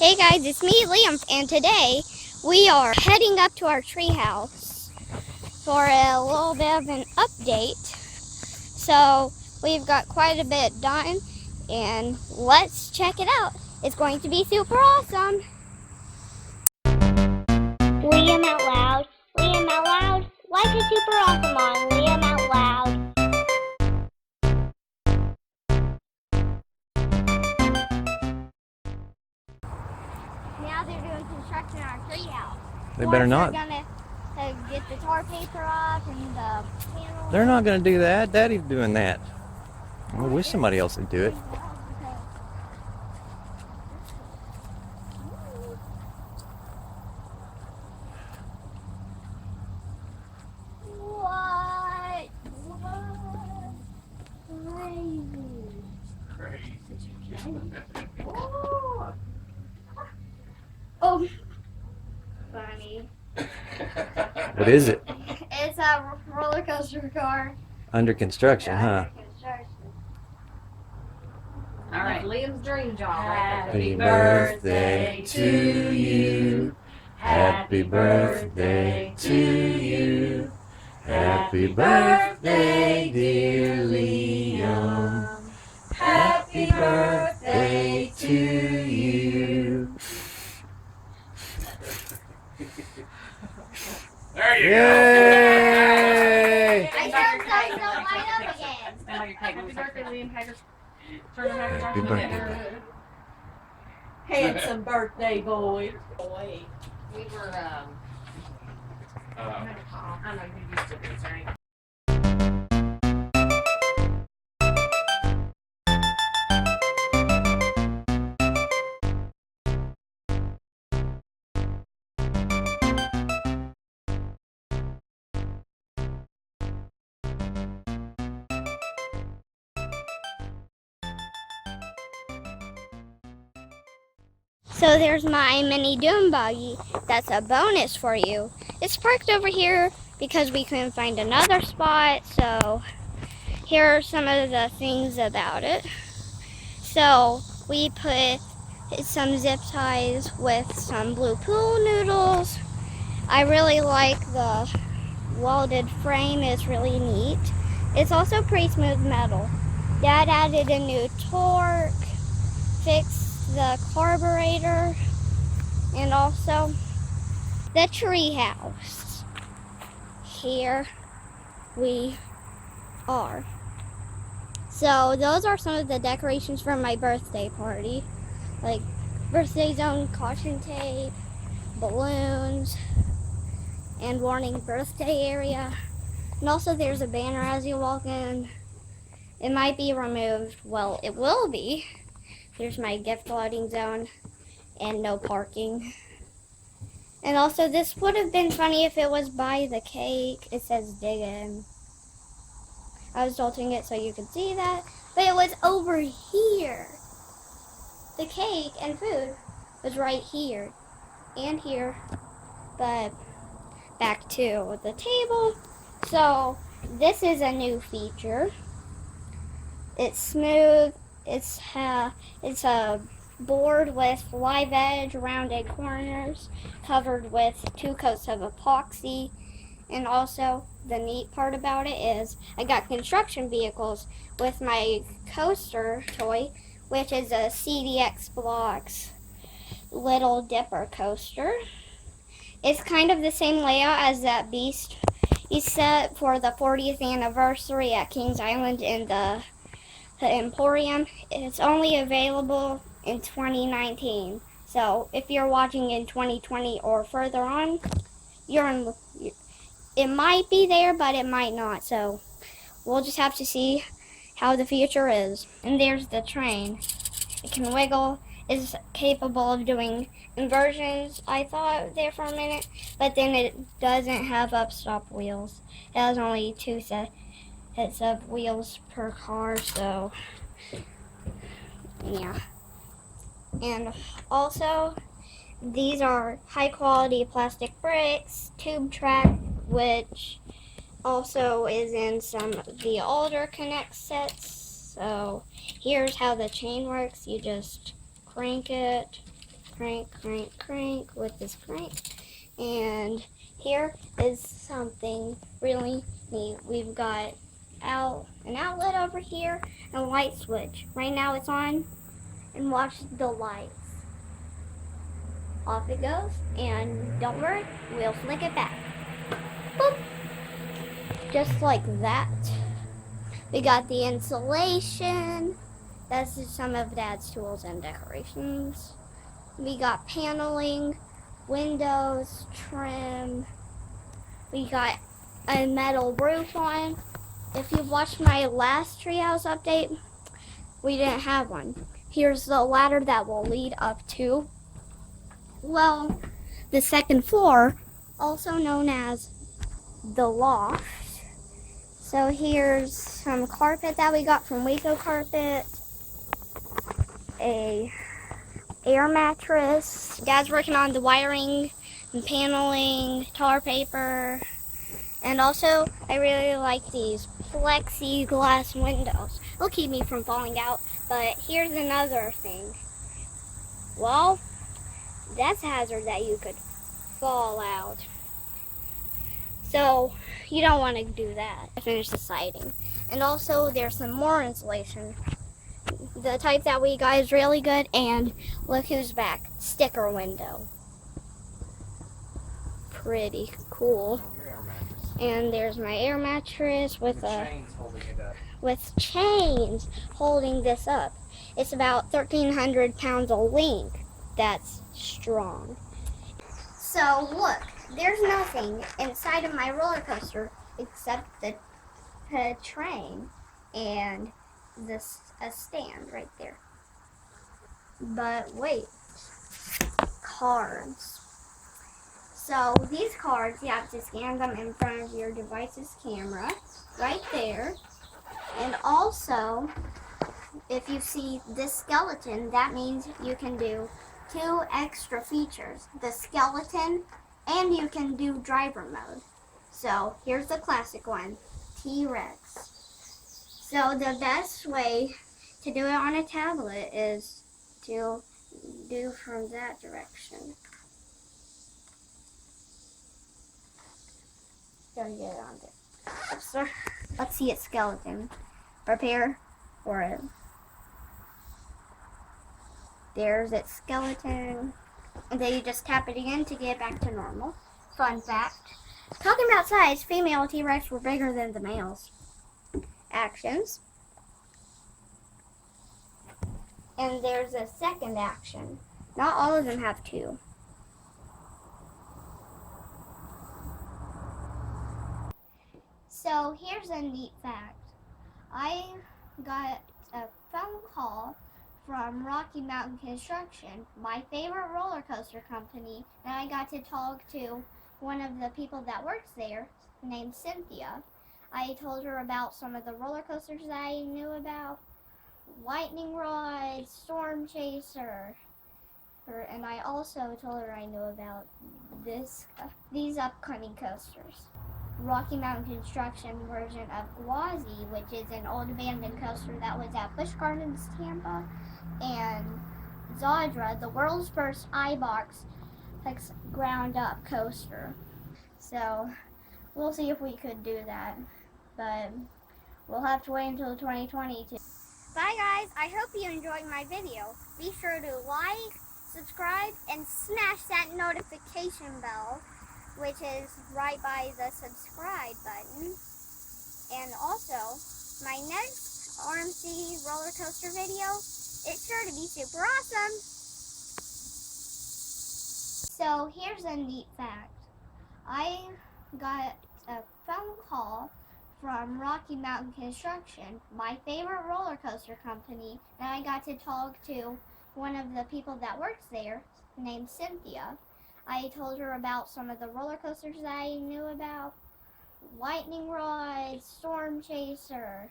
Hey guys, it's me, Liam, and today we are heading up to our treehouse for a little bit of an update. So we've got quite a bit done, and let's check it out. It's going to be super awesome. Liam out loud. Liam out loud. Why is super awesome on Liam out loud? Now they're doing construction on our treehouse. They better not. They're gonna get the tar paper off and the panels. They're not going to do that. Daddy's doing that. I wish somebody else would do it. What? Crazy. Oh. Funny. What is it? It's a roller coaster car. Under construction, huh? All right, Liam's dream job. Happy birthday to you. Happy birthday to you. Happy birthday, dear Liam. Happy birthday to you. There you Yay! I turned something light up again. Stand by your cake. Happy birthday, Liam. Turn the Happy birthday. Handsome birthday boy. We were, go. I know you used to this, right? So there's my mini dune buggy. That's a bonus for you. It's parked over here because we couldn't find another spot. So here are some of the things about it. So we put some zip ties with some blue pool noodles. I really like the welded frame. It's really neat. It's also pretty smooth metal. Dad added a new torque, fixed the carburetor, and also the treehouse. Here we are. So those are some of the decorations from my birthday party, like birthday zone caution tape, balloons, and warning birthday area. And also there's a banner as you walk in. It might be removed. Well, it will be. There's my gift loading zone and no parking. And also this would have been funny if it was by the cake. It says dig in. I was tilting it so you could see that, but it was over here. The cake and food was right here and here, but back to the table. So this is a new feature. It's smooth. It's a board with live edge rounded corners covered with 2 coats of epoxy. And also the neat part about it is I got construction vehicles with my coaster toy, which is a CDX Blocks Little Dipper coaster. It's kind of the same layout as that Beast set for the 40th anniversary at Kings Island in the Emporium. It's only available in 2019. So if you're watching in 2020 or further on, it might be there, but it might not. So we'll just have to see how the future is. And there's the train. It can wiggle. It's capable of doing inversions. I thought there for a minute, but then it doesn't have upstop wheels. It has only 2 sets of wheels per car, so yeah. And also these are high quality plastic bricks, tube track, which also is in some of the older Connect sets. So here's how the chain works. You just crank it crank, crank, crank with this crank. And here is something really neat. We've got an outlet over here and a light switch. Right now it's on, and watch the lights. Off it goes, and don't worry, we'll flick it back. Boop! Just like that. We got the insulation. That's just some of Dad's tools and decorations. We got paneling, windows, trim. We got a metal roof on. If you've watched my last treehouse update, we didn't have one. Here's the ladder that will lead up to, well, the second floor, also known as the loft. So here's some carpet that we got from Waco Carpet, a air mattress. Dad's working on the wiring and paneling, tar paper, and also I really like these plexiglass windows. It'll keep me from falling out. But here's another thing. Well, that's a hazard that you could fall out. So you don't want to do that. Finish the siding. And also there's some more insulation. The type that we got is really good, and look who's back. Sticker window. Pretty cool. And there's my air mattress with chains holding this up. It's about 1,300 pounds of link. That's strong. So look, there's nothing inside of my roller coaster except the train and a stand right there. But wait, cards. So these cards, you have to scan them in front of your device's camera, right there. And also, if you see this skeleton, that means you can do 2 extra features. The skeleton, and you can do driver mode. So here's the classic one, T-Rex. So the best way to do it on a tablet is to do from that direction. Gotta get it on there. So, let's see its skeleton. Prepare for it. There's its skeleton. And then you just tap it again to get it back to normal. Fun fact. Talking about size, female T-Rex were bigger than the males. Actions. And there's a second action. Not all of them have 2. So here's a neat fact. I got a phone call from Rocky Mountain Construction, my favorite roller coaster company, and I got to talk to one of the people that works there named Cynthia. I told her about some of the roller coasters that I knew about, lightning rod, storm chaser, and I also told her I knew about these upcoming coasters. Rocky Mountain Construction version of Gwazi, which is an old abandoned coaster that was at Busch Gardens, Tampa, and Zadra, the world's first iBox ground up coaster. So we'll see if we could do that, but we'll have to wait until 2020 to. Bye guys, I hope you enjoyed my video. Be sure to like, subscribe, and smash that notification bell, which is right by the subscribe button. And also, my next RMC roller coaster video, it's sure to be super awesome. So here's a neat fact. I got a phone call from Rocky Mountain Construction, my favorite roller coaster company, and I got to talk to one of the people that works there named Cynthia. I told her about some of the roller coasters that I knew about, lightning rod, storm chaser,